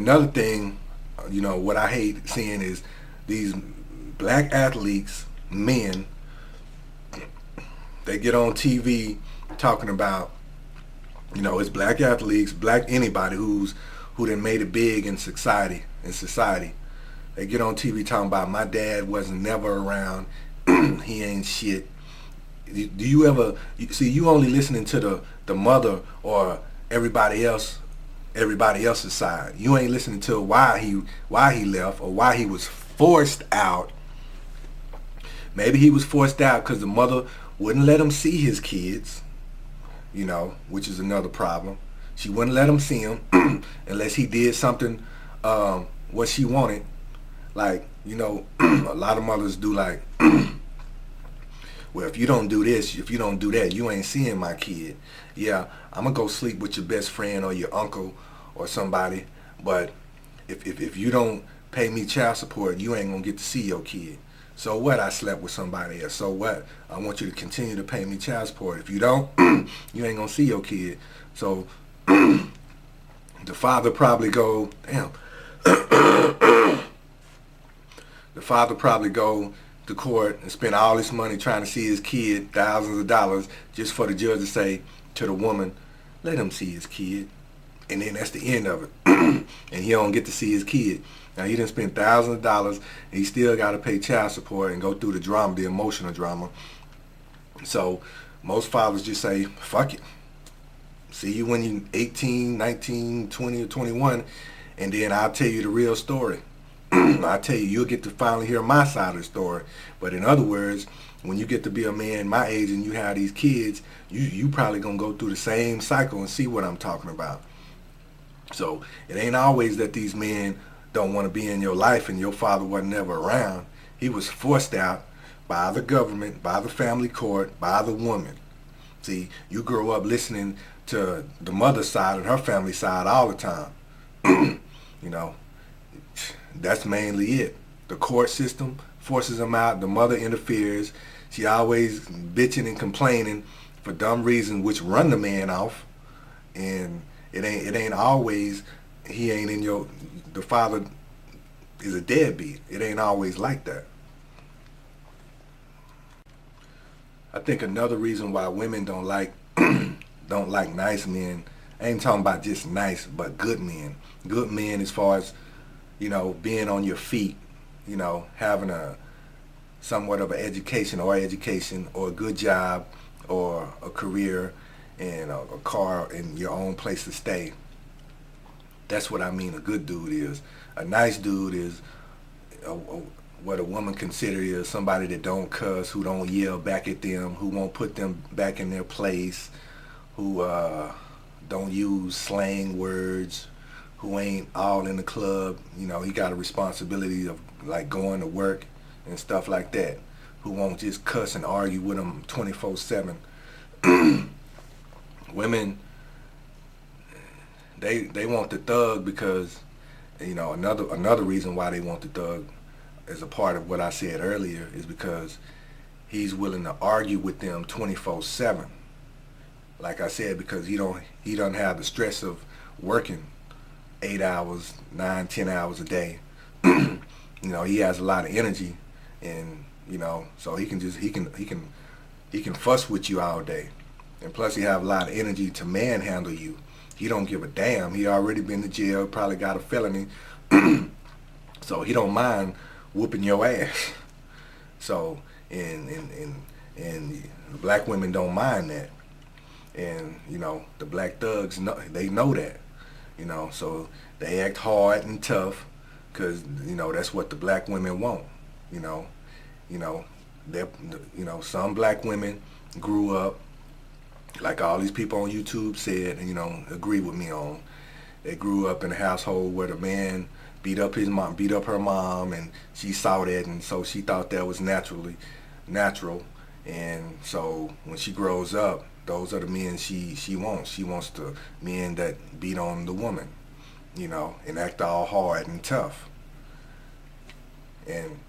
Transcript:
another thing, what I hate seeing is these black athletes, men, they get on TV talking about, it's black athletes, black anybody who done made it big in society. They get on TV talking about my dad wasn't never around, he ain't shit. Do you ever see? You only listening to the mother or everybody else's side. You ain't listening to why he left or why he was forced out. Maybe he was forced out because the mother wouldn't let him see his kids, which is another problem. She wouldn't let him see him unless he did something what she wanted. Like, a lot of mothers do like, well, if you don't do this, if you don't do that, you ain't seeing my kid. Yeah, I'm going to go sleep with your best friend or your uncle or somebody, but if you don't pay me child support, you ain't going to get to see your kid. So what? I slept with somebody else. So what? I want you to continue to pay me child support. If you don't, you ain't going to see your kid. So the father probably go, damn. The father probably go to court and spend all this money trying to see his kid, thousands of dollars, just for the judge to say to the woman, let him see his kid. And then that's the end of it. And he don't get to see his kid. Now he done spent thousands of dollars and he still got to pay child support and go through the drama, the emotional drama. So most fathers just say, fuck it. See you when you're 18, 19, 20, or 21, and then I'll tell you the real story. I'll tell you, you'll get to finally hear my side of the story. But in other words, when you get to be a man my age and you have these kids, you probably going to go through the same cycle and see what I'm talking about. So it ain't always that these men don't want to be in your life and your father wasn't never around. He was forced out by the government, by the family court, by the woman. See, you grow up listening to the mother's side and her family side all the time. That's mainly it. The court system forces them out. The mother interferes. She always bitching and complaining for dumb reasons, which run the man off. And it ain't always he ain't in your. The father is a deadbeat. It ain't always like that. I think another reason why women don't like nice men. I ain't talking about just nice, but good men. Good men as far as being on your feet, having a somewhat of an education or a good job or a career and a car and your own place to stay. That's what I mean a good dude is. A nice dude is what a woman considers is somebody that don't cuss, who don't yell back at them, who won't put them back in their place, who don't use slang words, who ain't all in the club. He got a responsibility of like going to work and stuff like that, who won't just cuss and argue with them 24/7. Women, they want the thug because, another reason why they want the thug as a part of what I said earlier is because he's willing to argue with them 24/7. Like I said, because he doesn't have the stress of working 8 hours, 9, 10 hours a day. He has a lot of energy, and so he can fuss with you all day, and plus he have a lot of energy to manhandle you. He don't give a damn. He already been to jail, probably got a felony, so he don't mind whooping your ass. So and black women don't mind that, and the black thugs know that. So they act hard and tough because, that's what the black women want. Some black women grew up, like all these people on YouTube said, and, agree with me on, they grew up in a household where the man beat up her mom, and she saw that, and so she thought that was natural. And so when she grows up, those are the men she wants. She wants the men that beat on the woman, and act all hard and tough. And